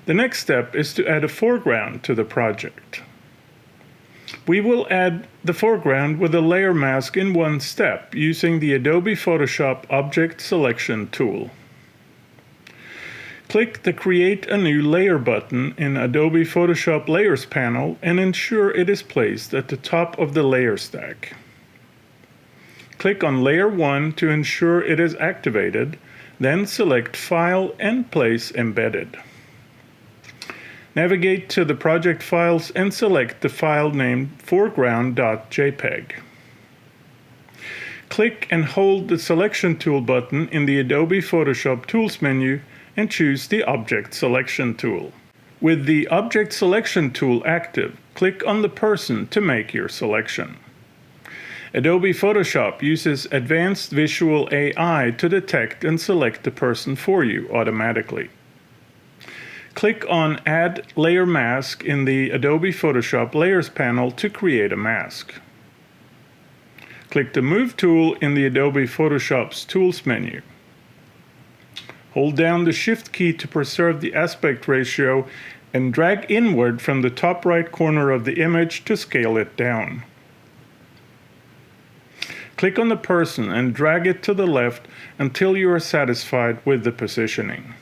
The next step is to add a foreground to the project. We will add the foreground with a layer mask in one step using the Adobe Photoshop Object Selection tool. Click the Create a New Layer button in Adobe Photoshop Layers panel and ensure it is placed at the top of the layer stack. Click on Layer 1 to ensure it is activated, then select File and Place Embedded. Navigate to the project files and select the file named foreground.jpg. Click and hold the Selection Tool button in the Adobe Photoshop Tools menu and choose the Object Selection tool. With the Object Selection tool active, click on the person to make your selection. Adobe Photoshop uses Advanced Visual AI to detect and select the person for you automatically. Click on Add Layer Mask in the Adobe Photoshop Layers panel to create a mask. Click the Move tool in the Adobe Photoshop's Tools menu. Hold down the Shift key to preserve the aspect ratio and drag inward from the top right corner of the image to scale it down. Click on the person and drag it to the left until you are satisfied with the positioning.